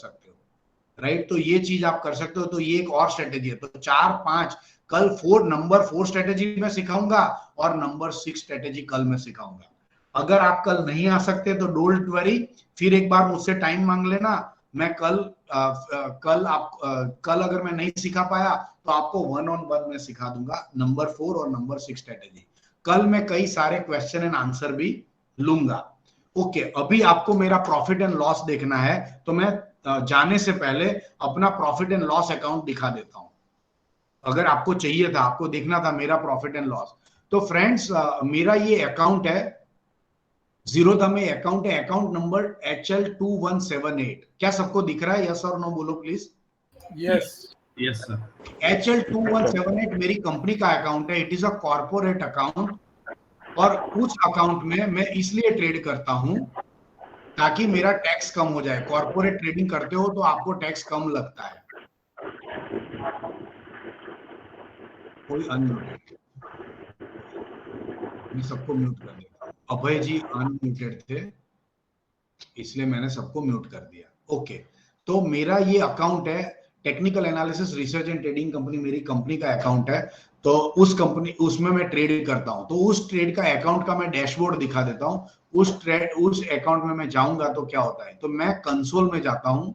सकते हो, राइट। तो ये चीज आप कर सकते हो, तो ये एक और स्ट्रेटेजी है। तो 4, 5 कल नंबर 4 स्ट्रेटेजी मैं सिखाऊंगा और नंबर 6 स्ट्रेटेजी कल मैं सिखाऊंगा। अगर आप कल नहीं आ सकते तो डोंट वरी, फिर एक बार मुझसे टाइम मांग लेना। मैं कल अगर मैं नहीं सिखा पाया तो आपको 1-on-1 में सिखा दूंगा नंबर 4 और नंबर 6 स्ट्रेटेजी। कल मैं कई सारे क्वेश्चन एंड आंसर भी लूंगा। ओके, अभी आपको मेरा प्रॉफिट एंड लॉस देखना है, तो मैं जाने से पहले अपना प्रॉफिट एंड लॉस अकाउंट दिखा देता हूं। अगर आपको चाहिए था, आपको देखना था मेरा प्रॉफिट एंड लॉस, तो फ्रेंड्स मेरा ये अकाउंट है, जीरोधा में अकाउंट है, अकाउंट नंबर HL2178। क्या सबको दिख रहा है? यस और नो बोलो please. Yes yes sir. HL2178 मेरी कंपनी का अकाउंट है, it is a corporate account. और उस अकाउंट में मैं इसलिए ट्रेड करता हूं ताकि मेरा टैक्स कम हो जाए। कॉर्पोरेट ट्रेडिंग करते हो तो आपको टैक्स कम लगता है। कोई अनम्यूटेड, मैं सबको म्यूट कर देता हूं। अभय जी अनम्यूटेड थे, इसलिए मैंने सबको म्यूट कर दिया। ओके, तो मेरा ये अकाउंट है, technical analysis research and trading company मेरी कंपनी का अकाउंट है। तो उसमें मैं ट्रेड करता हूं। तो उस ट्रेड का अकाउंट का मैं डैशबोर्ड दिखा देता हूं। उस अकाउंट में मैं जाऊंगा तो क्या होता है, तो मैं कंसोल में जाता हूं।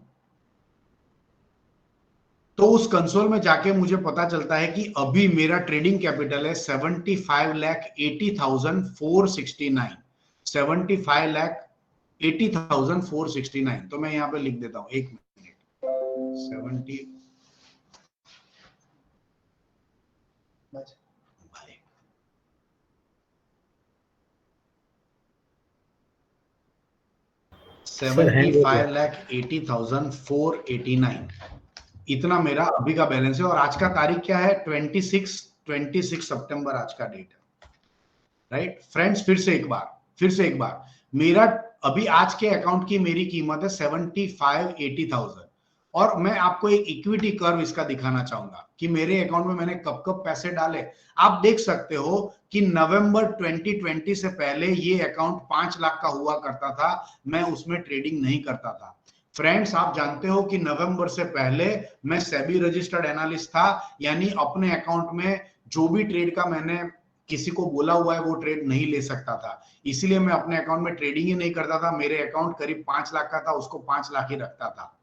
तो उस कंसोल में जाके मुझे पता चलता है कि अभी मेरा ट्रेडिंग कैपिटल है 75,80,469, 75,80,469। तो मैं यहां पे लिख देता हूं, एक मिनट, 70 75,80,489, इतना मेरा अभी का बैलेंस है। और आज का तारीख क्या है? 26 सितंबर आज का डेट है, राइट फ्रेंड्स। फिर से एक बार मेरा अभी आज के अकाउंट की मेरी कीमत है 75,80,000। और मैं आपको एक इक्विटी कर्व इसका दिखाना चाहूंगा कि मेरे अकाउंट में मैंने कब कब पैसे डाले। आप देख सकते हो कि नवंबर 2020 से पहले ये अकाउंट 5 लाख का हुआ करता था, मैं उसमें ट्रेडिंग नहीं करता था। फ्रेंड्स, आप जानते हो कि नवंबर से पहले मैं सेबी रजिस्टर्ड एनालिस्ट था, यानी अपने अकाउंट में जो भी ट्रेड का मैंने किसी को बोला हुआ है वो ट्रेड नहीं ले सकता था। इसीलिए मैं अपने अकाउंट में ट्रेडिंग ही नहीं करता था। मेरे अकाउंट करीब 5 लाख का था, उसको 5 लाख ही रखता था।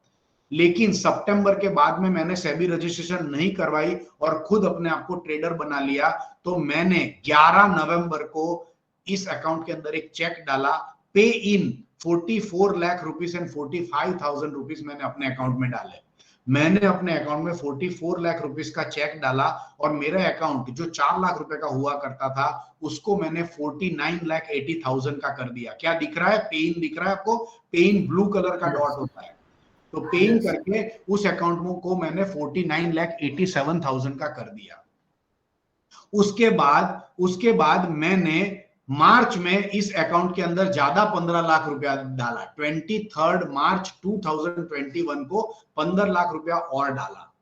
लेकिन सितंबर के बाद में मैंने सेबी रजिस्ट्रेशन नहीं करवाई और खुद अपने आप को ट्रेडर बना लिया। तो मैंने 11 नवंबर को इस अकाउंट के अंदर एक चेक डाला, पे इन 44 लाख रुपीस एंड 45,000 रुपीस मैंने अपने अकाउंट में डाले। मैंने अपने अकाउंट में 44 लाख रुपीस का चेक डाला और मेरा अकाउंट जो 4 लाख रुपए का हुआ करता था उसको मैंने 49,80,000 का कर दिया। क्या दिख रहा है? पे इन दिख रहा है आपको? पे इन ब्लू कलर का डॉट होता है। तो पे इन करके उस अकाउंट को मैंने 49,87,000 का कर दिया। उसके बाद मैंने मार्च में इस अकाउंट के अंदर ज्यादा 15 लाख रुपया डाला। 23 मार्च 2021 को 15 लाख रुपया और डाला।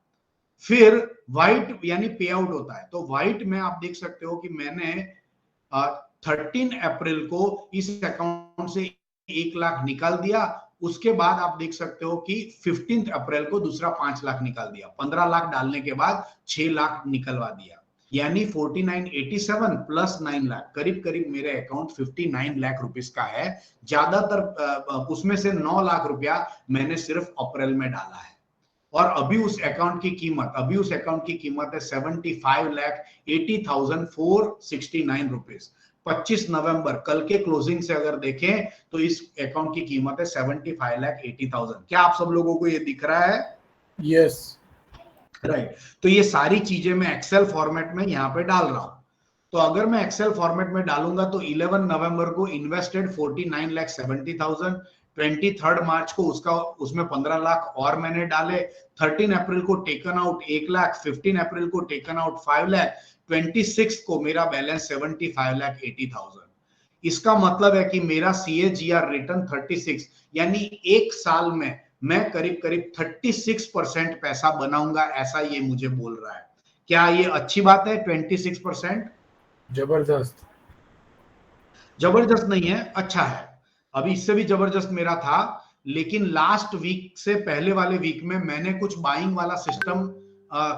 फिर व्हाइट यानी पे आउट होता है, तो व्हाइट में आप देख सकते हो कि मैंने 13 अप्रैल को इस अकाउंट से 1 लाख निकाल दिया। उसके बाद आप देख सकते हो कि 15 अप्रैल को दूसरा 5 लाख निकाल दिया। 15 लाख डालने के बाद 6 लाख निकलवा दिया, यानी 49,87 प्लस 9 लाख, करीब करीब मेरे अकाउंट 59 लाख रुपीस का है। ज्यादातर उसमें से 9 लाख रुपया मैंने सिर्फ अप्रैल में डाला है। और अभी उस अकाउंट की कीमत है 75,80,469 रुपीस। 25 नवंबर कल के क्लोजिंग से अगर देखें तो इस अकाउंट की कीमत है 75,80,000। क्या आप सब लोगों को ये दिख रहा है? Yes right. तो ये सारी चीजें मैं एक्सेल फॉर्मेट में यहाँ पे डाल रहा हूं। तो अगर मैं एक्सेल फॉर्मेट में डालूंगा तो 11 नवंबर को इन्वेस्टेड 49,70,000, 23 मार्च को उसमें 15 लाख और मैंने डाले, 13 अप्रैल को टेकन आउट 1 लाख, 15 अप्रैल को टेकन आउट 5 लाख, 26 को मेरा बैलेंस 75,80,000। इसका मतलब है कि मेरा CAGR रिटर्न 36, यानी एक साल में मैं करीब करीब 36% पैसा बनाऊंगा, ऐसा ये मुझे बोल रहा है। क्या ये अच्छी बात है? 26%? जबरदस्त नहीं है, अच्छा है। अभी इससे भी जबरदस्त मेरा था, लेकिन लास्ट वीक से पहले वाले वीक में मैंने कुछ बाइंग वाला सिस्टम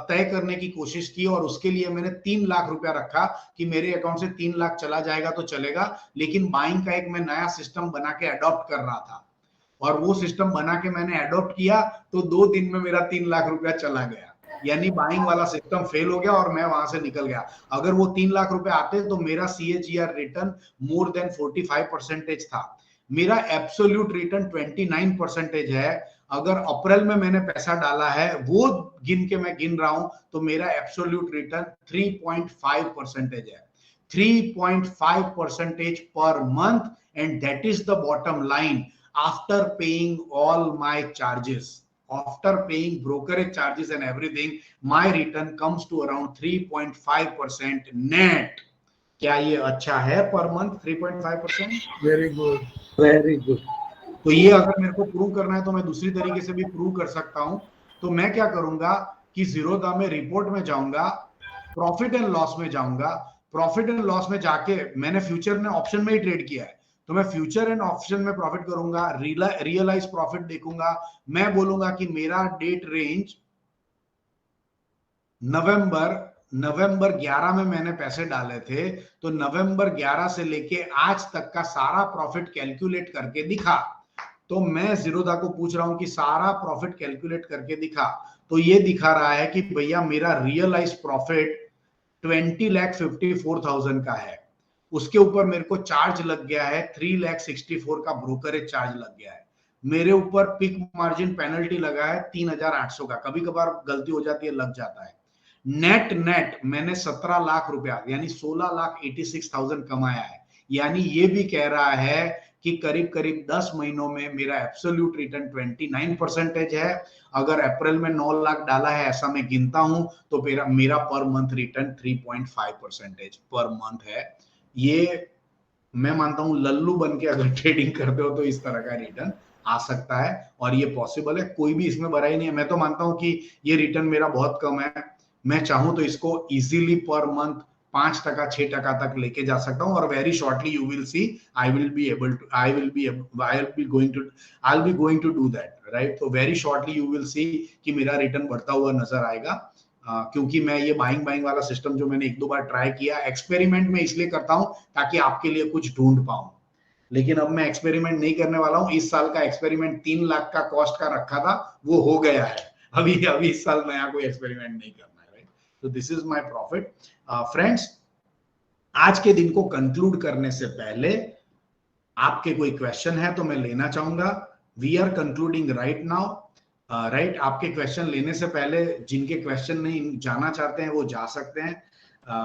तय करने की कोशिश की और उसके लिए मैंने 3 लाख रुपया रखा कि मेरे अकाउंट से 3 लाख चला जाएगा तो चलेगा, लेकिन बाइंग का एक मैं नया सिस्टम बना के अडॉप्ट कर रहा था और वो सिस्टम बना के मैंने अडॉप्ट किया तो 2 दिन में मेरा 3 लाख रुपया चला गया, यानी बाइंग वाला सिस्टम फेल हो गया और मैं वहां से निकल गया। अगर वो 3 लाख रुपए आते तो मेरा CAGR रिटर्न मोर देन 45% था। मेरा एब्सोल्यूट रिटर्न 29% है। अगर अप्रैल में मैंने पैसा डाला है वो गिन के मैं गिन रहा हूं तो मेरा एब्सोल्यूट रिटर्न 3.5% है, 3.5% per month, and that is the bottom line after paying all my charges, after paying brokerage charges and everything, my return comes to around 3.5% net. क्या ये अच्छा है per month 3.5%? Very good, very good. तो ये अगर मेरे को prove करना है तो मैं दूसरी तरीके से भी प्रूव कर सकता हूं। तो मैं क्या करूंगा कि जीरोधा में रिपोर्ट में जाऊंगा, प्रॉफिट एंड लॉस में जाऊंगा, प्रॉफिट एंड लॉस में जाके मैंने फ्यूचर में ऑप्शन में ही ट्रेड किया है तो मैं फ्यूचर एंड ऑप्शन में प्रॉफिट करूंगा, रियलाइज प्रॉफिट देखूंगा, मैं बोलूंगा कि मेरा डेट रेंज नवंबर 11 में मैंने पैसे डाले थे तो नवंबर 11 से लेके आज तक का सारा प्रॉफिट कैलकुलेट करके दिखा। तो मैं जीरोधा को पूछ रहा हूं कि सारा प्रॉफिट कैलकुलेट करके दिखा, तो ये दिखा रहा है कि भैया मेरा रियलाइज प्रॉफिट 20,54,000 का है, उसके ऊपर मेरे को चार्ज लग गया है 3,64,000 का ब्रोकरेज चार्ज लग गया है, मेरे ऊपर पिक मार्जिन पेनल्टी लगा है 3,800 का, कभी कभार गलती हो जाती है लग जाता है। नेट मैंने 17 लाख रुपया यानी 16,86,000 कमाया है, यानी ये भी कह रहा है कि करीब 10 महीनों में मेरा एब्सोल्यूट रिटर्न 29% है। अगर अप्रैल में 9 लाख डाला है ऐसा मैं गिनता हूं तो मेरा per month return 3.5% per month है। ये मैं मानता हूं लल्लू बन के अगर ट्रेडिंग करते हो तो इस तरह का रिटर्न आ सकता है और ये पॉसिबल है, कोई भी इसमें बुराई नहीं है। मैं तो मानता हूं कि ये रिटर्न मेरा बहुत कम है, मैं चाहूं तो इसको इजीली पर मंथ 5%, 6% तक लेके जा सकता हूं और very shortly you will see I will be going to do that, right. तो very shortly you will see कि मेरा रिटर्न बढ़ता हुआ नजर आएगा, क्योंकि मैं ये बाइंग वाला सिस्टम जो मैंने 1-2 बार ट्राई किया, एक्सपेरिमेंट में इसलिए करता हूं ताकि आपके लिए कुछ ढूंढ पाऊं, लेकिन अब मैं एक्सपेरिमेंट नहीं करने वाला हूं। इस साल का एक्सपेरिमेंट 3 लाख का कॉस्ट का रखा था, वो हो गया है, अभी इस साल नया कोई एक्सपेरिमेंट नहीं करना है, राइट। तो this is my profit. Friends, आज के दिन को कंक्लूड करने से पहले आपके कोई क्वेश्चन है तो मैं लेना चाहूंगा। We are concluding right now, right. आपके क्वेश्चन लेने से पहले जिनके क्वेश्चन नहीं जाना चाहते हैं वो जा सकते हैं।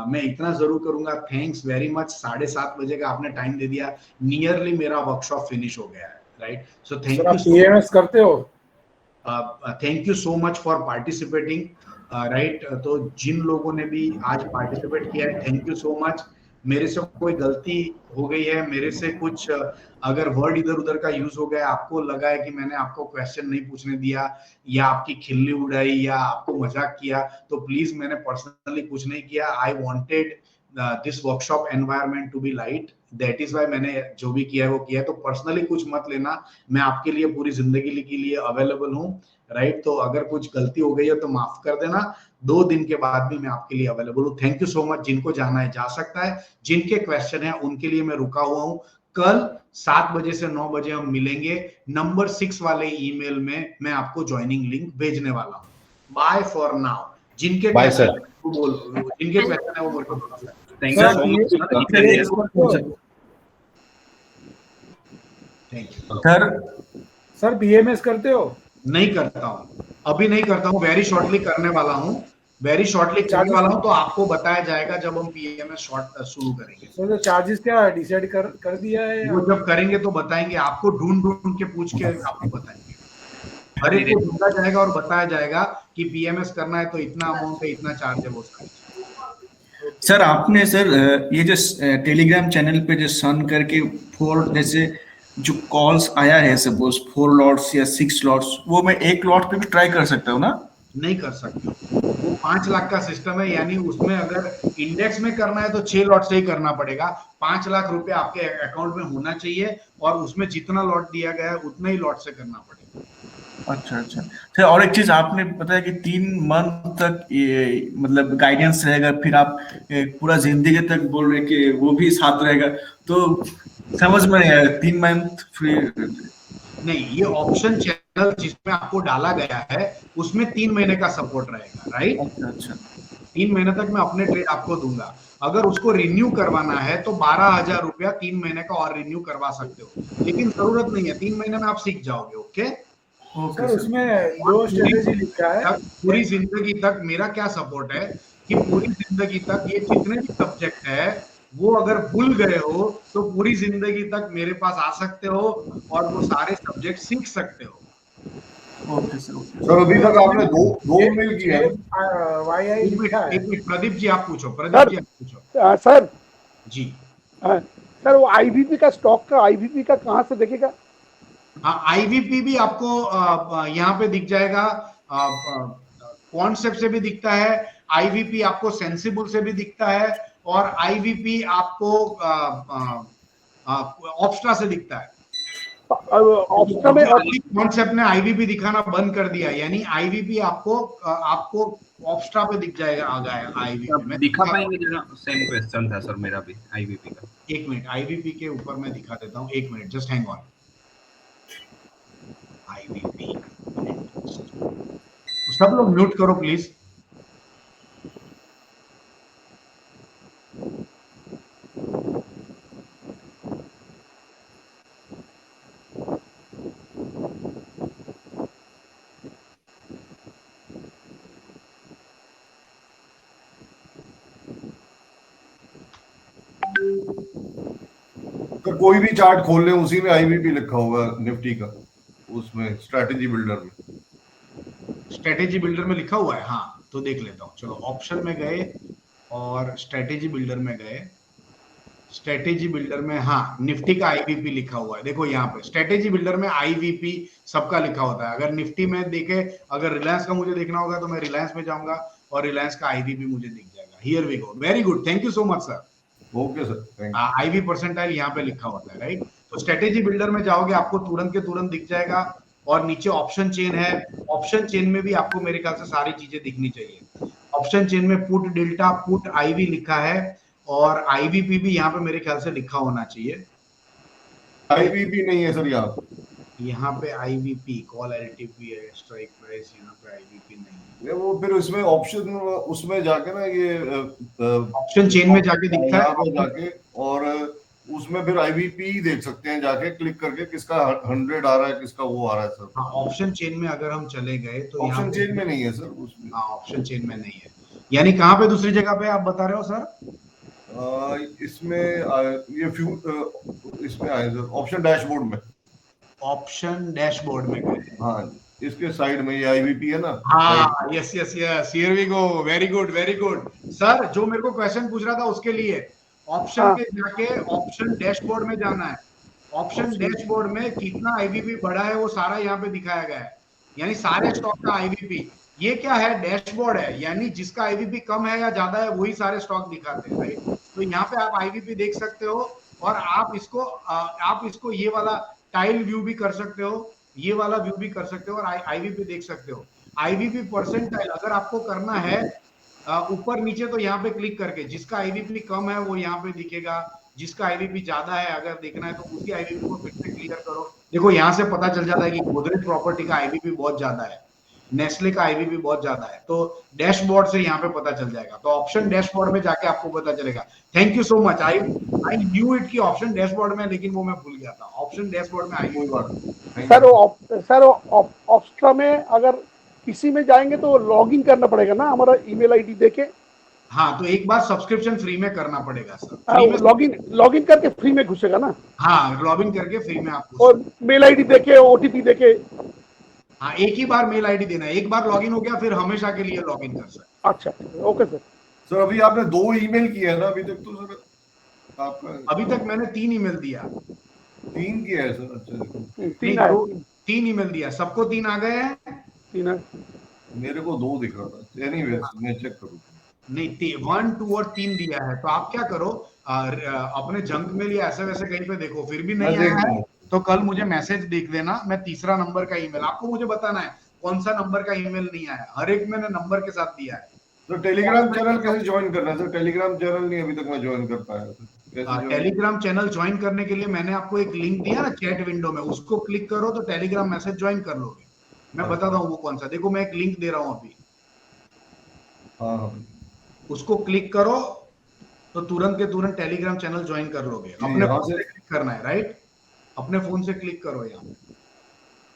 मैं इतना जरूर करूंगा, थैंक्स वेरी मच, 7:30 बजे का आपने टाइम दे दिया, नियरली मेरा वर्कशॉप फिनिश हो गया है, right. So thank you. PMS करते हो? Thank you so much for participating, right. तो जिन लोगों ने भी आज पार्टिसिपेट किया है, थैंक यू सो मच। मेरे से कोई गलती हो गई है, मेरे से कुछ अगर वर्ड इधर उधर का यूज हो गया, आपको लगा है कि मैंने आपको क्वेश्चन नहीं पूछने दिया या आपकी खिल्ली उड़ाई या आपको मजाक किया, तो प्लीज, मैंने पर्सनली कुछ नहीं किया। I wanted this workshop environment to be light, that is why मैंने जो भी किया है वो किया है। तो पर्सनली कुछ मत लेना, मैं आपके लिए पूरी जिंदगी के लिए अवेलेबल हूँ, राइट। तो अगर कुछ गलती हो गई है तो माफ कर देना, 2 दिन के बाद भी मैं आपके लिए अवेलेबल हूँ। Thank you so much. जिनको जाना है जा सकता है, जिनके क्वेश्चन है उनके लिए मैं रुका हुआ हूँ। कल 7 बजे से 9 बजे हम मिलेंगे, नंबर 6 वाले ईमेल में मैं आपको ज्वाइनिंग लिंक भेजने वाला हूँ। Bye for now. जिनके क्वेश्चन है वो बोलो, जिनके क्वेश्चन है वो बोलो। Thank you so much. Thank you sir BMS करते हो? नहीं करता हूँ, अभी नहीं करता हूँ, वेरी शॉर्टली करने वाला हूँ, वेरी शॉर्टली करने वाला हूँ। तो आपको बताया जाएगा जब हम पीएमएस शॉर्ट शुरू करेंगे। तो चार्जेस क्या डिसाइड कर दिया है? वो जब करेंगे तो बताएंगे आपको, ढूंढ के पूछ के आपको बताएंगे, हर एक को ढूंढा जाएगा और बताया जाएगा कि पीएमएस करना है तो इतना अमाउंट है, इतना चार्ज है, वो सारी। सर आपने सर ये जो टेलीग्राम चैनल पे जो सन करके 4 जैसे जो कॉल्स आया है, सपोज 4 लॉट्स या 6 लॉट्स, वो मैं 1 लॉट पे भी ट्राई कर सकता हूँ ना? नहीं कर सकते। वो 5 लाख का सिस्टम है, यानी उसमें अगर इंडेक्स में करना है तो 6 लॉट से ही करना पड़ेगा। 5 लाख रुपए आपके अकाउंट में होना चाहिए और उसमें जितना लॉट दिया गया है उतना ही लॉट से करना पड़ेगा। अच्छा अच्छा। फिर और एक चीज आपने बताया कि 3 मंथ तक ये मतलब गाइडेंस रहेगा, फिर आप पूरा जिंदगी तक बोल रहे कि वो भी साथ रहेगा, तो समझ में नहीं आया 3 मंथ फ्री। नहीं, ये ऑप्शन चैनल जिसमें आपको डाला गया है उसमें 3 महीने का सपोर्ट रहेगा, राइट। अच्छा अच्छा 3 महीने तक मैं अपने ट्रेड आपको दूंगा। अगर उसको रिन्यू करवाना है तो 12,000 रुपया 3 महीने का और रिन्यू करवा सकते हो, लेकिन जरूरत नहीं है, 3 महीने में आप सीख जाओगे। Okay, okay sir sir. उसमें और दो स्ट्रेटेजी लिखा है। पूरी जिंदगी तक मेरा क्या सपोर्ट है कि पूरी जिंदगी तक ये जितने भी सब्जेक्ट है वो अगर भूल गए हो तो पूरी जिंदगी तक मेरे पास आ सकते हो और वो सारे सब्जेक्ट सीख सकते हो। Okay sir okay. सर अभी तक आपने दो दो मेल किया है। वाई आई लिखा है। एक मिनट प्रदीप जी आप पूछो, प्रदीप जी आप पूछो। सर जी सर वो आईवीपी का स्टॉक का आईवीपी का कहाँ से देखेगा? हाँ, आईवीपी भी आपको यहाँ पे दिख जाएगा, कॉन्सेप्ट से भी दिखता है, आईवीपी आपको सेंसिबल से भी दिखता है और आईवीपी आपको ऑप्स्ट्रा से दिखता है। ऑप्शन में कॉन्सेप्ट ने आईवीपी दिखाना बंद कर दिया, यानी आईवीपी आपको आपको ऑप्स्ट्रा पे दिख जाएगा, आ गया आईवीपी में। दिखा पाएंगे जरा? सेम क्वेश्चन था सर मेरा भी आईवीपी का। एक मिनट, आईवीपी के ऊपर मैं दिखा देता हूँ, एक minute just hang on. IVP, सब लोग म्यूट करो प्लीज। तो कोई भी चार्ट खोल लें उसी में आईवीपी लिखा होगा निफ्टी का, उसमें स्ट्रैटेजी बिल्डर में। स्ट्रेटेजी बिल्डर में लिखा हुआ है, हाँ तो देख लेता हूँ। चलो ऑप्शन में गए और स्ट्रेटेजी बिल्डर में गए। स्ट्रेटेजी बिल्डर में हाँ निफ्टी का आईवीपी लिखा हुआ है, देखो यहाँ पे स्ट्रेटेजी बिल्डर में आईवीपी सबका लिखा होता है। अगर निफ्टी में देखे, अगर रिलायंस का मुझे देखना होगा तो मैं रिलायंस में जाऊंगा और रिलायंस का आईवीपी मुझे दिख जाएगा। Here we go, very good, thank you so much sir. Okay sir, thank you. IV percentile यहाँ पे लिखा होता है, राइट। तो स्ट्रेटेजी बिल्डर में जाओगे आपको तुरंत के तुरंत दिख जाएगा और नीचे ऑप्शन चेन है। ऑप्शन चेन में भी आपको मेरे ख्याल से सारी चीजें दिखनी चाहिए। ऑप्शन चेन में पुट डेल्टा पुट आईवी लिखा है और आईवीपी भी यहाँ पे मेरे ख्याल से लिखा होना चाहिए। आईवीपी नहीं है सर यहाँ पे आईवीपी कॉल एलटीपी है, स्ट्राइक प्राइस, यहाँ पे आईवीपी नहीं है। ये वो फिर उसमें ऑप्शन, उसमें जाके ना ये ऑप्शन चेन में जाके दिखता यहाँ पे है जाके, और उसमें फिर आईवीपी देख सकते हैं जाके क्लिक करके, किसका 100 आ रहा है, किसका वो आ रहा है सर। हाँ, ऑप्शन चेन में अगर हम चले गए तो ऑप्शन चेन में नहीं है सर उसमें। हाँ, ऑप्शन चेन में नहीं है। यानी कहाँ पे दूसरी जगह पे आप बता रहे हो सर? इसमें ये इसमें आए सर, ऑप्शन डैशबोर्ड में। ऑप्शन डैशबोर्ड में गए, हाँ, इसके साइड में ये आईवीपी है ना। हाँ yes yes yes, here we go, very good very good sir. जो मेरे को क्वेश्चन पूछ रहा था उसके लिए ऑप्शन के जाके ऑप्शन डैशबोर्ड में जाना है। ऑप्शन डैशबोर्ड में कितना आईवीपी बढ़ा है वो सारा यहाँ पे दिखाया गया है, यानी सारे स्टॉक का आईवीपी। ये क्या है? डैशबोर्ड है, यानी जिसका आईवीपी कम है या ज्यादा है वही सारे स्टॉक दिखाते हैं, राइट। तो यहाँ पे आप आईवीपी देख सकते हो और आप इसको ये वाला टाइल व्यू भी कर सकते हो, ये वाला व्यू भी कर सकते हो और आईवीपी देख सकते हो। आईवीपी परसेंटाइल अगर आपको करना है ऊपर नीचे तो यहाँ पे क्लिक करके जिसका आईवीपी कम है वो यहाँ पे दिखेगा, जिसका आईवीपी ज्यादा है अगर देखना है तो उसी आईवीपी को फिर से क्लियर करो। देखो यहाँ से पता चल जाता है कि गोदरेज प्रॉपर्टी का आईवीपी बहुत ज्यादा है, नेस्ले का आईवीपी बहुत ज्यादा है, तो डैशबोर्ड से यहाँ पे पता चल जाएगा। तो ऑप्शन डैशबोर्ड में जाके आपको पता चलेगा। Thank you so much. I knew it की ऑप्शन डैशबोर्ड में, लेकिन वो मैं भूल गया था। ऑप्शन डैशबोर्ड में आई। सर ऑप्स्ट्रा में अगर किसी में जाएंगे तो लॉगिन करना पड़ेगा ना हमारा ईमेल आईडी देके? हाँ, तो एक बार सब्सक्रिप्शन फ्री में करना पड़ेगा सर। लॉगिन करके फ्री में घुसेगा ना? हाँ, लॉगिन करके फ्री में आपको, और मेल आईडी देके ओटीपी देके। हाँ, एक ही बार मेल आईडी देना है, एक बार लॉगिन हो गया फिर हमेशा के लिए लॉगिन कर सकते। अच्छा, ओके सर। सर अभी आपने 2 ईमेल किए हैं ना अभी तक? तो सर आपका अभी तक मैंने 3 ईमेल दिया। 3 किया है सर? अच्छा, 3 ईमेल दिया, सबको 3 आ गए हैं। मेरे को 2 दिख रहा था। एनीवेज मैं चेक करूँ। नहीं 1 2 और 3 दिया है, तो आप क्या करो अपने जंक मेल या ऐसे वैसे कहीं पे देखो, फिर भी नहीं मैं देख आया है लूंगा। तो कल मुझे मैसेज देख देना, मैं तीसरा नंबर का ईमेल, आपको मुझे बताना है कौन सा नंबर का ईमेल नहीं आया, हर एक मैंने नंबर के साथ दिया है। तो टेलीग्राम चैनल कैसे ज्वाइन करना है सर? टेलीग्राम चैनल नहीं अभी तक मैं ज्वाइन कर पाया सर। कैसे join? टेलीग्राम चैनल ज्वाइन करने के लिए मैंने आपको एक लिंक दिया ना चैट विंडो में, उसको क्लिक करो तो टेलीग्राम मैसेज ज्वाइन कर लोगे। मैं बताता हूँ वो कौन सा, देखो मैं एक लिंक दे रहा हूँ अभी, हाँ हाँ उसको क्लिक करो तो तुरंत के तुरंत टेलीग्राम चैनल ज्वाइन कर लोगे। अपने यहाँ फोन से से क्लिक करना है, राइट, अपने फोन से क्लिक करो। यहाँ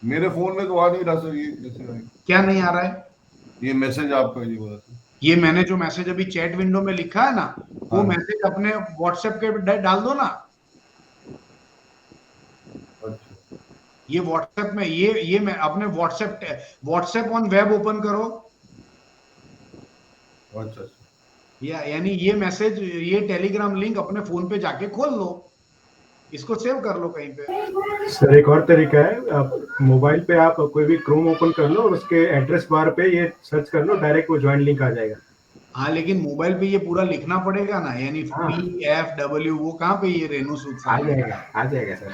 मेरे फोन में तो आ नहीं रहा सर, ये कैसे आएगा? क्या नहीं आ रहा है? ये मैसेज आपका ये बोला था। ये मैंने जो मैसेज अभी चैट विंडो में लिखा है ना, वो हाँ। मैसेज अपने व्हाट्सएप के डाल दो ना। अच्छा ये व्हाट्सएप में ये मैं अपने व्हाट्सएप ऑन वेब ओपन करो। अच्छा अच्छा। यानी ये मैसेज, ये टेलीग्राम लिंक अपने फोन पे जाके खोल लो, इसको सेव कर लो कहीं पे। सर एक और तरीका है, आप मोबाइल पे आप कोई भी क्रोम ओपन कर लो और उसके एड्रेस बार पे ये सर्च कर लो, डायरेक्ट वो ज्वाइन लिंक आ जाएगा। हाँ लेकिन मोबाइल पे ये पूरा लिखना पड़ेगा ना, यानी हाँ। PFW, वो कहाँ पे ये रेनू सूद आ जाएगा सर।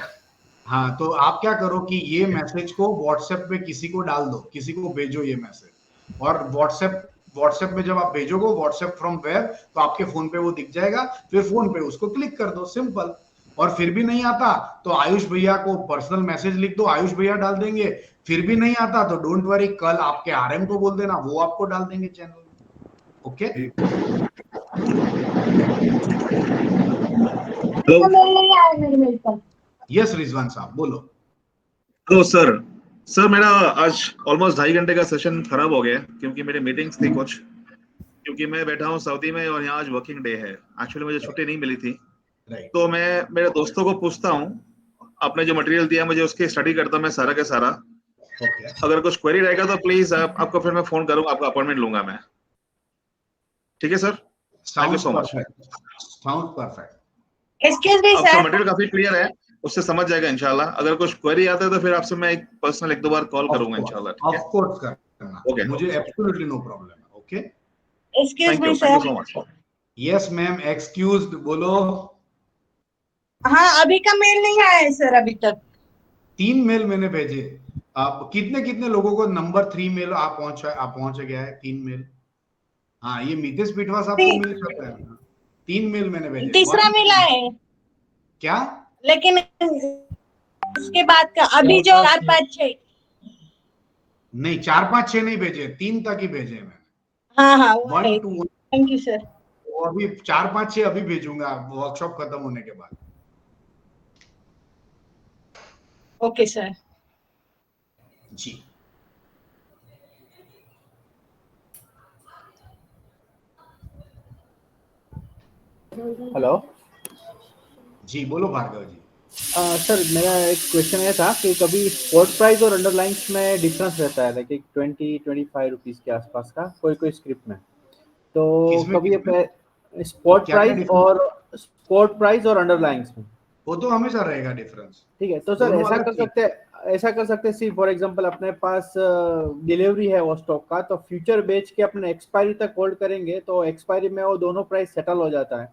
हाँ तो आप क्या करो कि ये मैसेज को व्हाट्सएप पे किसी को डाल दो, किसी को भेजो ये मैसेज, और व्हाट्सएप में जब आप भेजोगे व्हाट्सएप फ्रॉम वेब, तो आपके फोन पे वो दिख जाएगा, फिर फोन पे उसको क्लिक कर दो, सिंपल। और फिर भी नहीं आता तो आयुष भैया को पर्सनल मैसेज लिख दो, आयुष भैया डाल देंगे। फिर भी नहीं आता तो डोंट वरी, कल आपके RM को बोल देना, वो आपको डाल देंगे चैनल में। ओके यस रिजवान साहब बोलो। Hello sir. सर मेरा आज ऑलमोस्ट 2.5 घंटे का सेशन खराब हो गया क्योंकि मेरे मीटिंग्स थी कुछ, क्योंकि मैं बैठा हूँ सऊदी में और यहाँ आज वर्किंग डे है। एक्चुअली मुझे छुट्टी नहीं मिली थी, तो मैं मेरे दोस्तों को पूछता हूँ, आपने जो मटेरियल दिया मुझे उसकी स्टडी करता हूँ मैं सारा का सारा। अगर कुछ क्वेरी रहेगा तो प्लीज आपको फिर मैं फोन करूंगा, आपका अपॉइंटमेंट लूंगा मैं। ठीक है sir, thank you so much. Sound perfect. Excuse me आपका सर, मटेरियल काफी क्लियर है, उससे समझ जाएगा इंशाल्लाह। अगर कुछ क्वेरी आता है तो फिर आपसे मैं एक पर्सनल 1-2 बार कॉल करूंगा इंशाल्लाह। ठीक है, ऑफ कोर्स करना, ओके, मुझे एब्सोल्युटली नो प्रॉब्लम है। Okay excuse me thank you sir. So much. Yes ma'am, excused, बोलो। हाँ अभी का मेल नहीं आया है सर अभी तक। 3 मेल मैंने भेजे। आप कितने लोगों को नंबर 3 मेल आप पहुंच गया है? 3 मेल। हाँ ये मितेश पिटवा साहब को मिल सकता है। 3 मेल मैंने भेजे। तीसरा मिला है क्या? लेकिन उसके बाद का अभी जो 4-5-6। नहीं 4 5 6 नहीं भेजे, 3 तक ही भेजे मैंने। हाँ हाँ वो 1 है। 2 थैंक यू सर। वो अभी 4 5 6 अभी भेजूंगा वर्कशॉप खत्म होने के बाद। Okay sir. जी हेलो जी बोलो भार्गव जी। सर मेरा एक क्वेश्चन ये था कि कभी स्पॉट प्राइस और अंडरलाइंस में डिफरेंस रहता है, लाइक 20-25 रुपीस के आसपास का कोई स्क्रिप्ट में, तो कभी स्पॉट प्राइस और अंडरलाइंस में वो तो हमेशा रहेगा डिफरेंस। ठीक है, तो सर ऐसा कर सकते हैं सी फॉर एग्जांपल अपने पास डिलीवरी है वो स्टॉक का, तो फ्यूचर बेच के अपने एक्सपायरी तक होल्ड करेंगे तो एक्सपायरी में वो दोनों प्राइस सेटल हो जाता है।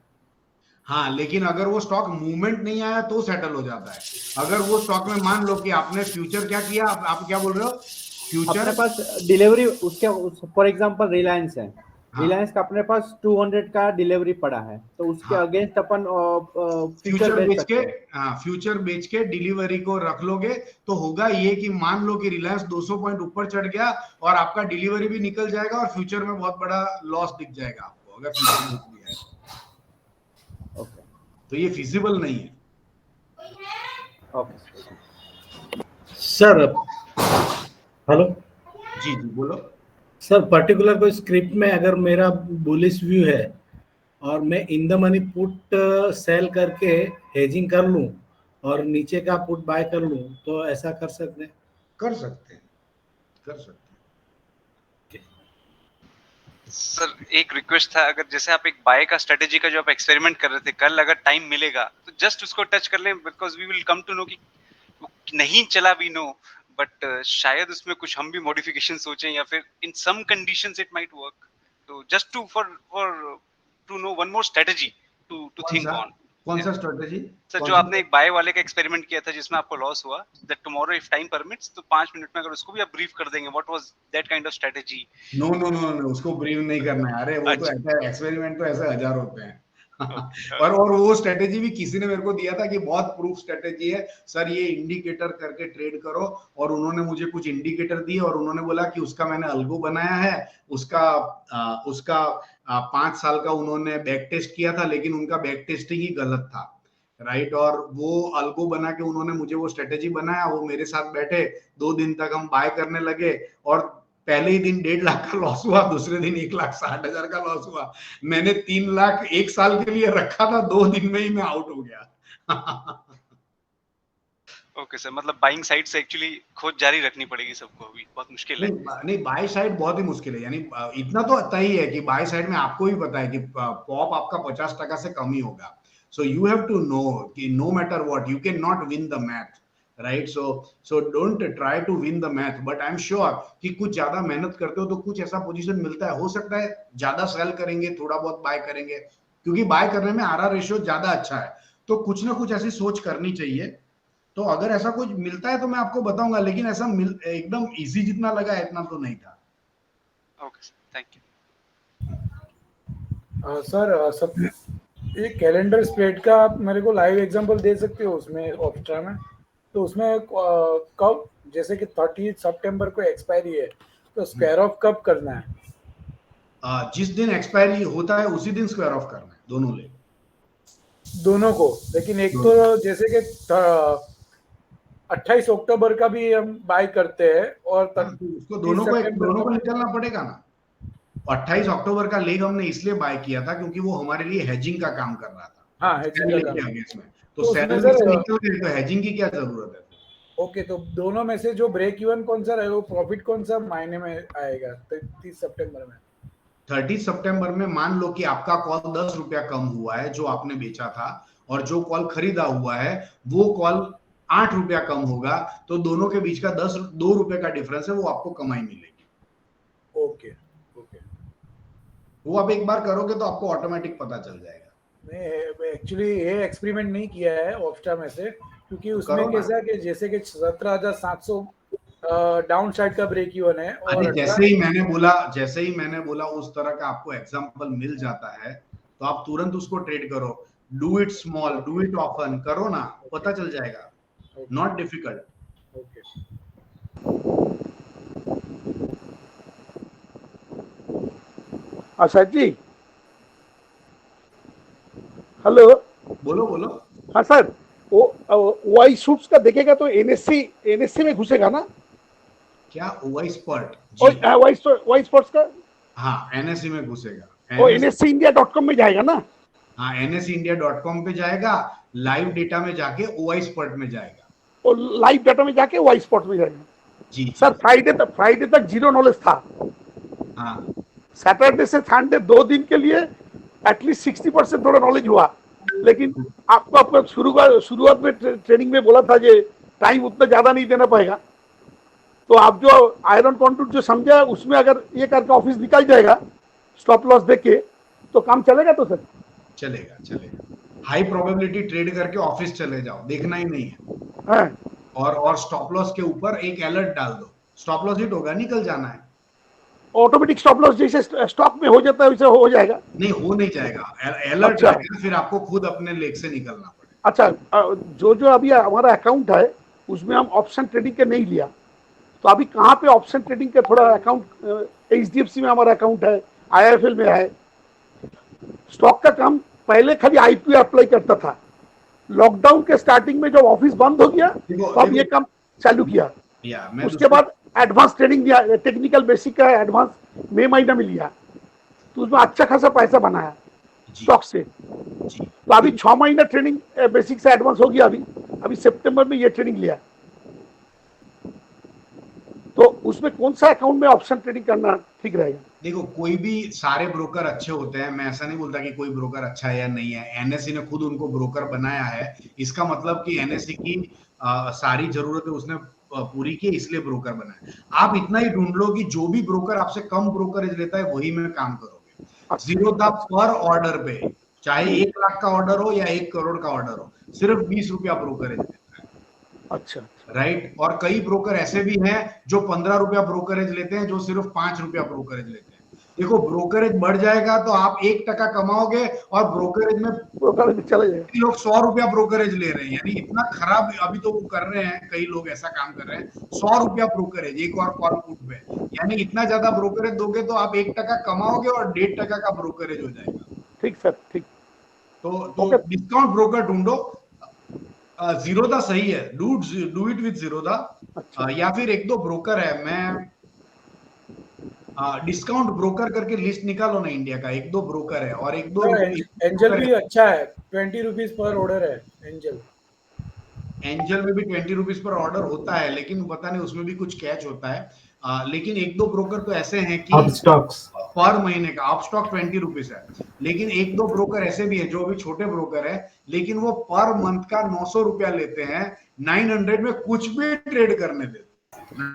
हाँ लेकिन अगर वो स्टॉक मूवमेंट नहीं आया तो सेटल हो जाता है। अगर वो स्टॉक में मान लो कि आपने फ्यूचर क्या किया, आप क्या बोल रहे हो? फ्यूचर अपने पास डिलीवरी उसके फॉर एग्जांपल रिलायंस है, रिलायंस का अपने पास 200 का डिलीवरी पड़ा है, तो उसके अगेंस्ट अपन फ्यूचर बेच के डिलीवरी को रख लोगे तो होगा ये कि मान लो कि रिलायंस 200 पॉइंट ऊपर चढ़ गया और आपका डिलीवरी भी निकल जाएगा और फ्यूचर में बहुत बड़ा लॉस दिख जाएगा आपको अगर फ्यूचर बेच दिया है। तो ये फिजिबल नहीं है। सर हेलो जी बोलो। सर पर्टिकुलर कोई स्क्रिप्ट में अगर मेरा बुलिश व्यू है और मैं in the money put sell करके हेजिंग कर लूं और नीचे का पुट बाय कर लूं, तो ऐसा कर सकते हैं? कर सकते हैं। सर एक रिक्वेस्ट था, अगर जैसे आप एक बाय का स्ट्रेटेजी का जो आप एक्सपेरिमेंट कर रहे थे, कल अगर टाइम मिलेगा तो जस्ट उसको टच कर लें, because we will come to know कि नहीं चला भी नो, बट शायद उसमें कुछ हम भी मॉडिफिकेशन सोचें या फिर in some conditions it might work, तो just to for to know one more strategy to think on. कौन सा स्ट्रेटजी? सर जो आपने एक बाय वाले का एक्सपेरिमेंट किया था जिसमें आपको लॉस हुआ, that tomorrow if time permits, तो 5 मिनट में अगर उसको भी आप ब्रीफ कर देंगे, what was that kind of strategy? No no no no, उसको ब्रीफ नहीं करना है। अरे वो तो ऐसा एक्सपेरिमेंट तो ऐसे 1000 होते हैं। और वो स्ट्रेटेजी भी किसी ने मेरे को दिया था कि बहुत प्रूफ स्ट्रेटेजी है सर, ये इंडिकेटर करके ट्रेड करो, और उन्होंने मुझे कुछ इंडिकेटर दिए और उन्होंने बोला कि उसका मैंने अल्गो बनाया है, उसका 5 साल का उन्होंने बैक टेस्ट किया था, लेकिन उनका बैक टेस्टिंग ही गलत था, राइट। और वो अल्गो बना के उन्होंने मुझे वो स्ट्रेटेजी बनाया, वो मेरे साथ बैठे 2 दिन तक हम बाय करने लगे, और पहले ही दिन 1.5 लाख का लॉस हुआ, दूसरे दिन 1,60,000 का लॉस हुआ। मैंने 3 लाख 1 साल के लिए रखा था, 2 दिन में ही मैं आउट हो गया। ओके सर, मतलब बाइंग साइड से एक्चुअली खोज जारी रखनी पड़ेगी सबको, अभी बहुत मुश्किल है। नहीं, बाय साइड बहुत ही मुश्किल है, यानी इतना तो तय ही है कि बाय साइड में आपको भी पता है कि पॉप आपका 50% से कम ही होगा। So you have to know कि no matter what you can not win the math, right. So don't try to win the math, but I am sure कि कुछ ज्यादा मेहनत करते हो तो कुछ ऐसा पोजीशन मिलता है, हो सकता है ज्यादा सेल करेंगे, थोड़ा बहुत बाय करेंगे, क्योंकि बाय करने में आरआर रेशियो ज्यादा अच्छा है, तो कुछ ना कुछ ऐसी सोच करनी चाहिए। तो अगर ऐसा कुछ मिलता है तो मैं आपको बताऊंगा, लेकिन ऐसा एकदम इजी जितना लगा है इतना तो नहीं था। Okay sir, thank you. Sir ये कैलेंडर स्प्रेड का आप मेरे को लाइव एग्जांपल दे सकते हो उसमें ऑप्स्ट्रा में? तो उसमें कब, जैसे कि 30 सितंबर को एक्सपायरी है, तो स्क्वायर ऑफ कब करना है? जिस दिन एक्सपायरी होता है उसी दिन स्क्वायर ऑफ करना है, दोनों को। लेकिन एक तो जैसे कि 28 अक्टूबर का भी हम बाय करते हैं, और उसको दोनों को निकलना पड़ेगा ना। 28 अक्टूबर का लेग हमने इसलिए बाय किया था क्योंकि वो हमारे लिए हेजिंग का काम कर रहा था। हाँ, हेजिंग का काम। इसमें तो सेल से निकल गए तो हेजिंग की क्या जरूरत है? ओके, तो दोनों में से जो ब्रेक इवन कौन सा रहेगा, प्रॉफिट कौन सा महीने में आएगा 30 सितंबर में? 30 सितंबर में मान लो कि आपका कॉल 10 रुपया कम हुआ है जो आपने बेचा था, और जो कॉल खरीदा हुआ है वो कॉल 8 रुपया कम होगा, तो दोनों के बीच का 2 रुपए का डिफरेंस है, वो आपको कमाई मिलेगी। ओके, वो आप एक बार करोगे तो आपको ऑटोमेटिक पता चल जाएगा। मैं एक्चुअली ये एक्सपेरिमेंट नहीं किया है ऑप्स्ट्रा में से, क्योंकि उसमें कैसा कि जैसे कि 17,700 डाउन साइड का ब्रेक इवन है, और जैसे ही मैंने बोला उस तरह का आपको एग्जांपल मिल जाता है तो आप तुरंत उसको ट्रेड करो। Do it small, do it often, करो ना, पता चल जाएगा। Not difficult. अच्छा जी, हेलो, बोलो। हाँ सर, वो वाई सूट्स का देखेगा तो एनएससी में घुसेगा ना? क्या वाई स्पॉट? वाई स्पॉट्स का, हाँ, एनएससी में घुसेगा। वो nsindia.com में जाएगा ना? हाँ, nsindia.com पे जाएगा, लाइव डेटा में जाके ओवाई स्पॉट में जाएगा, और लाइव डाटा में जाके वाई स्पॉट में जाएगा। जी सर, फ्राइडे तक जीरो नॉलेज था। हाँ, सैटरडे से संडे 2 दिन के लिए एटलीस्ट 60% थोड़ा नॉलेज हुआ, लेकिन आपको आपको शुरुआत में ट्रेनिंग में बोला था कि टाइम उतना ज्यादा नहीं देना पड़ेगा, तो आप जो आयरन कॉन्टूर जो समझा उसमें अगर ये करके ऑफिस निकल जाएगा स्टॉप लॉस देके, तो काम चलेगा। तो सर चलेगा। हाई प्रोबेबिलिटी ट्रेड करके ऑफिस चले जाओ, देखना ही नहीं है। और स्टॉप लॉस के ऊपर एक अलर्ट डाल दो, स्टॉप लॉस हिट होगा, निकल जाना है। ऑटोमेटिक स्टॉप लॉस जैसे स्टॉक में हो जाता है वैसे हो जाएगा? नहीं जाएगा, अलर्ट आएगा, फिर आपको खुद अपने लेग से निकलना पड़ेगा। अच्छा, जो अभी हमारा अकाउंट है उसमें हम ऑप्शन ट्रेडिंग के नहीं लिया, तो अभी कहाँ पे ऑप्शन ट्रेडिंग के थोड़ा अकाउंट, HDFC में हमारा अकाउंट है, IIFL में है। स्टॉक का काम पहले खाली IPO अप्लाई करता था, लॉकडाउन के स्टार्टिंग में जब ऑफिस बंद हो गया तो अब ये काम चालू किया। उसके बाद एडवांस ट्रेडिंग दिया, टेक्निकल बेसिक का एडवांस मई महीना में लिया, तो उसमें अच्छा खासा पैसा बनाया स्टॉक से। तो अभी 6 महीना ट्रेनिंग बेसिक से एडवांस हो गया। अभी सितंबर में ये ट्रेनिंग लिया, तो उसमें कौन सा अकाउंट में ऑप्शन ट्रेडिंग करना ठीक रहेगा? देखो, कोई भी, सारे ब्रोकर अच्छे होते हैं, मैं ऐसा नहीं बोलता कि कोई ब्रोकर अच्छा है या नहीं है। एनएससी ने खुद उनको ब्रोकर बनाया है, इसका मतलब कि एनएससी की सारी जरूरतें उसने पूरी की, इसलिए ब्रोकर बना है। आप इतना ही ढूंढ लो कि जो भी ब्रोकर आपसे कम ब्रोकरेज लेता है वही में काम करोगे। जीरोधा पर ऑर्डर पे, चाहे 1 लाख का ऑर्डर हो या 1 करोड़ का ऑर्डर हो, सिर्फ 20 रुपया ब्रोकरेज लेता है। अच्छा, राइट। और कई ब्रोकर ऐसे भी हैं जो 15 रुपया ब्रोकरेज लेते हैं, जो सिर्फ 5 रुपया ब्रोकरेज लेते हैं। देखो, ब्रोकरेज बढ़ जाएगा तो आप 1% कमाओगे और ब्रोकरेज में चले जाएगा। लोग 100 रुपया ब्रोकरेज ले रहे हैं, यानी इतना खराब अभी तो वो कर रहे हैं, कई लोग ऐसा काम कर रहे हैं। 100 रुपया ब्रोकरेज एक और कॉल पुट पे, यानी इतना ज्यादा ब्रोकरेज दोगे तो आप 1% कमाओगे और 1.5% का ब्रोकरेज हो जाएगा। ठीक सर, ठीक। तो डिस्काउंट ब्रोकर ढूंढो। जीरोधा सही है, डू इट विद जीरोधा। या फिर 1-2 ब्रोकर है, मैं डिस्काउंट ब्रोकर करके लिस्ट निकालो ना इंडिया का, 1-2 ब्रोकर है और 1-2 एंजल भी अच्छा है, 20 रुपीज पर ऑर्डर है एंजल में भी 20 रुपीज पर ऑर्डर होता है, लेकिन पता नहीं उसमें भी कुछ कैच होता है। लेकिन 1-2 ब्रोकर तो ऐसे हैं कि अपस्टॉक्स पर महीने का अपस्टॉक 20 रुपीज है, लेकिन 1-2 ब्रोकर ऐसे भी है जो भी छोटे ब्रोकर है, लेकिन वो पर मंथ का 900 रुपया लेते हैं, 900 में कुछ भी ट्रेड करने देते हैं।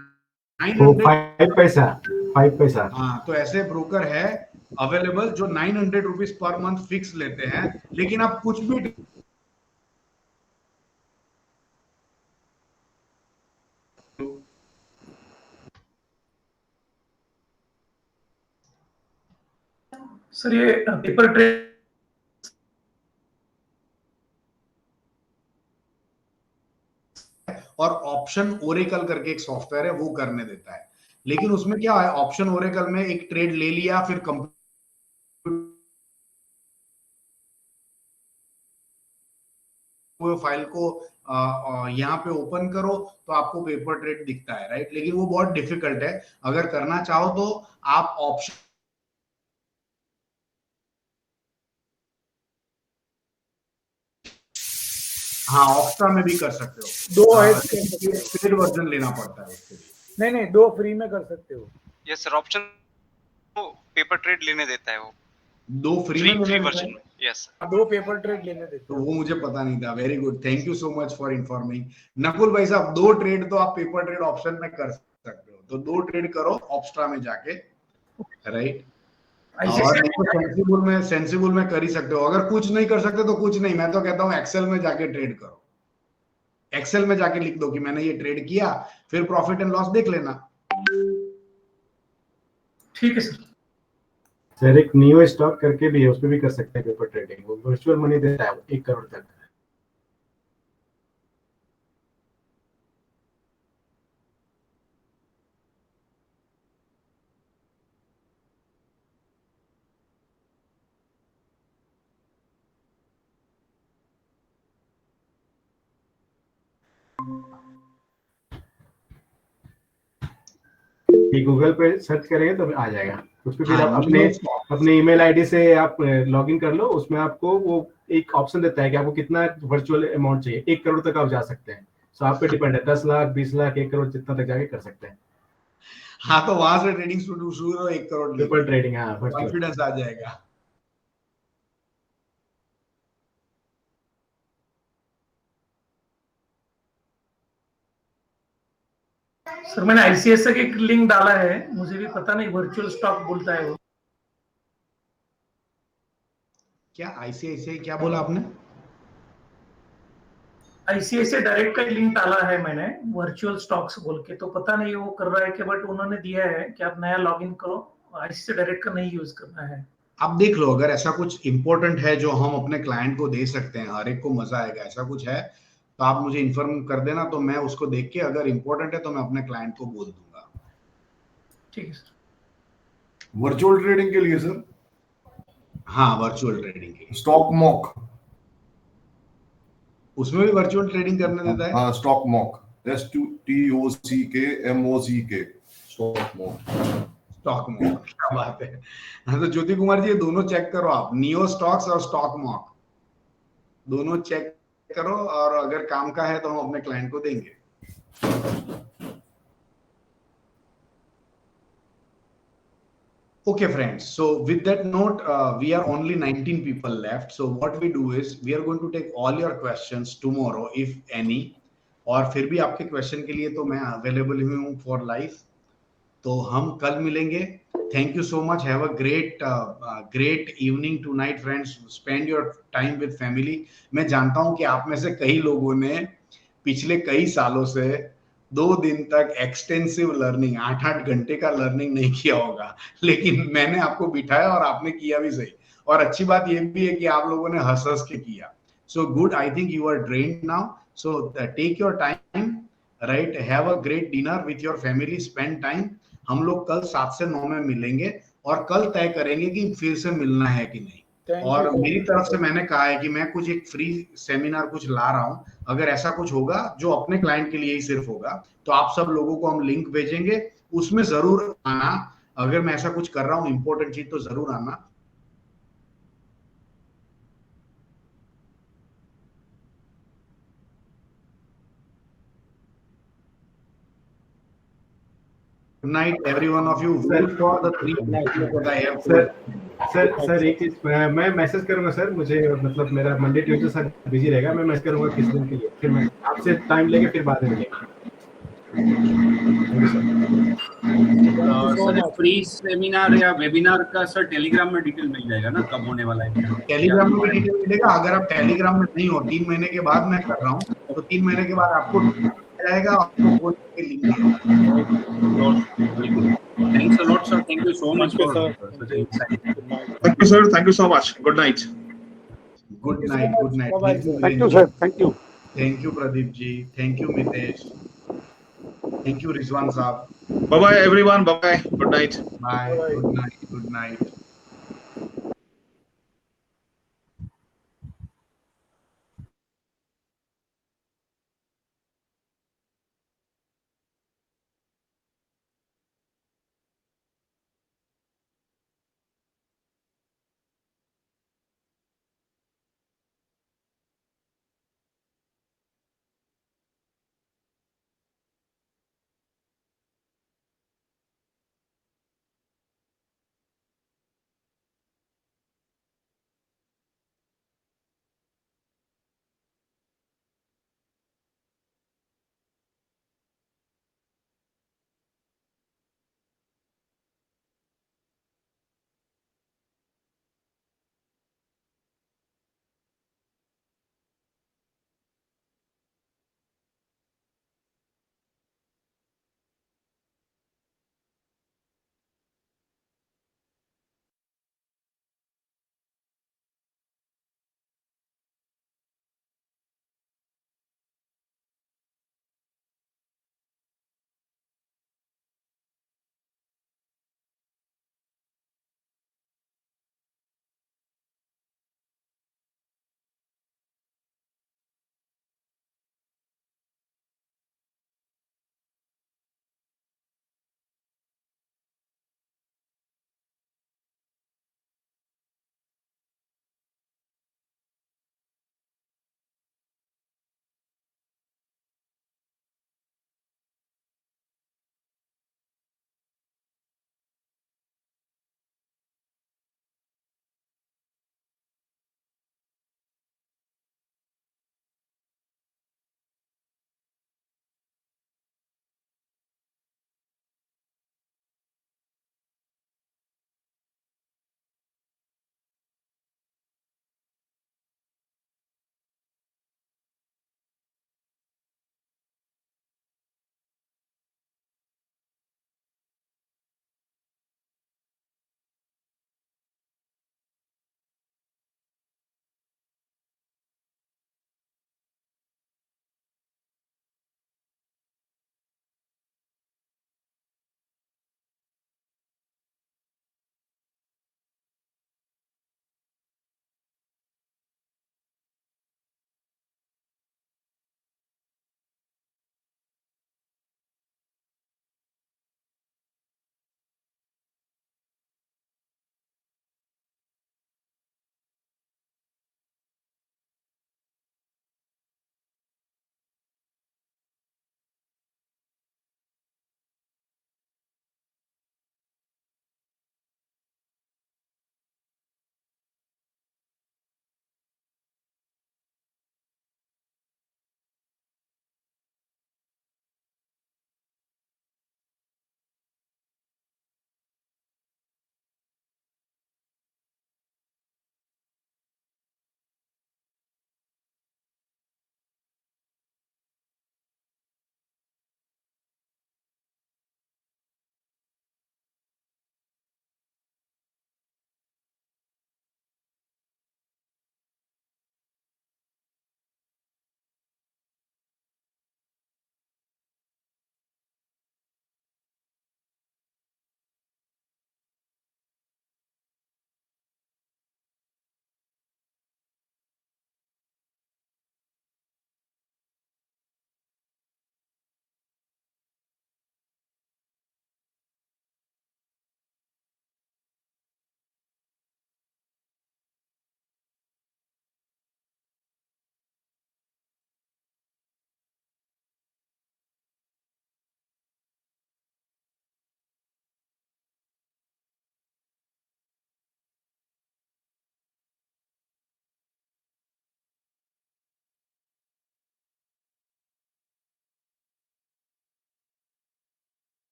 5 पैसा। हाँ, तो ऐसे ब्रोकर है अवेलेबल जो 900 रुपीज पर मंथ फिक्स लेते हैं, लेकिन आप कुछ भी सर ये पेपर ट्रेड और ऑप्शन ओरेकल करके एक सॉफ्टवेयर है, वो करने देता है। लेकिन उसमें क्या है, ऑप्शन ओरेकल में एक ट्रेड ले लिया, फिर फाइल को यहाँ पे ओपन करो तो आपको पेपर ट्रेड दिखता है, राइट। लेकिन वो बहुत डिफिकल्ट है। अगर करना चाहो तो आप ऑप्शन हाँ ऑक्स्ट्रा में भी कर सकते हो। 2 है, पेड वर्जन लेना पड़ता है उसके लिए। नहीं 2 फ्री में कर सकते हो। Yes sir, option paper trade लेने देता है वो, 2 फ्री में वर्जन में। यस, 2 पेपर ट्रेड लेने देते तो वो मुझे पता नहीं था। Very good, thank you so much for informing. Nakul भाई साहब, 2 ट्रेड तो आप पेपर ट्रेड ऑप्शन में कर सकते हो, तो 2 ट्रेड करो ऑक्स्ट्रा में जाके, राइट। और सेंसिबल में कर ही सकते हो। अगर कुछ नहीं कर सकते तो कुछ नहीं, मैं तो कहता हूँ एक्सेल में जाके ट्रेड करो। एक्सेल में जाके लिख दो कि मैंने ये ट्रेड किया, फिर प्रॉफिट एंड लॉस देख लेना। ठीक है सर। सर एक नियो स्टॉक करके भी है, उसपे भी कर सकते हैं पेपर ट्रेडिंग, वो वर्चुअल मनी देता है 1 करोड़ तक। गूगल पे सर्च करेंगे तो आ जाएगा उस पे। फिर आप अपने ईमेल आईडी से आप लॉगिन कर लो, उसमें आपको वो एक ऑप्शन देता है कि आपको कितना वर्चुअल अमाउंट चाहिए। 1 करोड़ तक आप जा सकते हैं, तो आप पे डिपेंड है, 10 लाख 20 लाख 1 करोड़ जितना तक जाके कर सकते हैं। हाँ, तो वहां से ट्रेडिंग शुरू हो, 1 करोड़ पेपर ट्रेडिंग, हाँ कॉन्फिडेंस आ जाएगा। सर मैंने आईसीआईसीआई का एक लिंक डाला है, मुझे भी पता नहीं वर्चुअल स्टॉक बोलता है वो। क्या आईसीआईसीआई क्या बोला आपने? आईसीआईसीआई डायरेक्ट का लिंक डाला है मैंने वर्चुअल स्टॉक्स बोल के, तो पता नहीं वो कर रहा है कि, बट उन्होंने दिया है कि आप नया लॉगिन करो, आईसीआईसीआई डायरेक्ट का नहीं यूज करना है। आप देख लो, अगर ऐसा कुछ इंपॉर्टेंट है जो हम अपने क्लाइंट को दे सकते हैं, हर एक को मजा आएगा, ऐसा कुछ है तो आप मुझे इन्फॉर्म कर देना, तो मैं उसको देख के अगर इंपॉर्टेंट है तो मैं अपने क्लाइंट को बोल दूंगा। ठीक है सर। वर्चुअल ट्रेडिंग के लिए सर? हाँ, वर्चुअल ट्रेडिंग के लिए। स्टॉक मॉक, उसमें भी वर्चुअल ट्रेडिंग करने देता है? हाँ, stock mock, STOCK stock mock. क्या बात है। हाँ, तो ज्योति कुमार जी, ये दोनों चेक करो आप, नियो स्टॉक्स और स्टॉक मॉक दोनों चेक करो, और अगर काम का है तो हम अपने क्लाइंट को देंगे। Okay friends, so with that note, we are only 19 people left. So what we do is we are going to take all your questions tomorrow, if any. और फिर भी आपके क्वेश्चन के लिए तो मैं अवेलेबल ही हूँ फॉर लाइफ। तो हम कल मिलेंगे। Thank you so much. Have a great evening tonight friends. Spend your time with family. मैं जानता हूँ कि आप में से कई लोगों ने पिछले कई सालों से 2 दिन तक एक्सटेंसिव लर्निंग 8-8 घंटे का लर्निंग नहीं किया होगा, लेकिन मैंने आपको बिठाया और आपने किया भी सही। और अच्छी बात ये भी है कि आप लोगों ने हंस के किया। So good, I think you are drained now, so take your time, right, have a great dinner with your family, spend time. हम लोग कल 7 से 9 में मिलेंगे और कल तय करेंगे कि फिर से मिलना है कि नहीं। और मेरी तरफ से मैंने कहा है कि मैं कुछ एक फ्री सेमिनार कुछ ला रहा हूं, अगर ऐसा कुछ होगा जो अपने क्लाइंट के लिए ही सिर्फ होगा तो आप सब लोगों को हम लिंक भेजेंगे, उसमें जरूर आना। अगर मैं ऐसा कुछ कर रहा हूं इंपॉर्टेंट चीज तो जरूर आना। Good night, every one of you. Vote for the 3 that I have told. Sir एक चीज मैं मैसेज करूंगा सर, मुझे मतलब मेरा मंडे ट्यूसडे सर बिजी रहेगा, मैं मैसेज करूंगा किस दिन के लिए, फिर मैं आपसे टाइम लेके फिर बाद में मिलेंगे। सर फ्री सेमिनार या वेबिनार का सर टेलीग्राम में डिटेल मिल जाएगा ना, कब होने वाला है? टेलीग्राम में भी डिटेल मिलेगा। अगर आप टेलीग्राम में नहीं हो, 3 महीने के बाद मैं कर रहा हूँ, तो 3 महीने के बाद आपको जाएगा, आपको कोई link thanks a lot sir, thank you so much for thank you sir, thank you so much. Good night. Good night, good night. Thank you sir, thank you. Thank you Pradeep ji, thank you Mitesh, thank you Rizwan साहब। Bye bye everyone, bye bye, good night. Bye, good night, good night.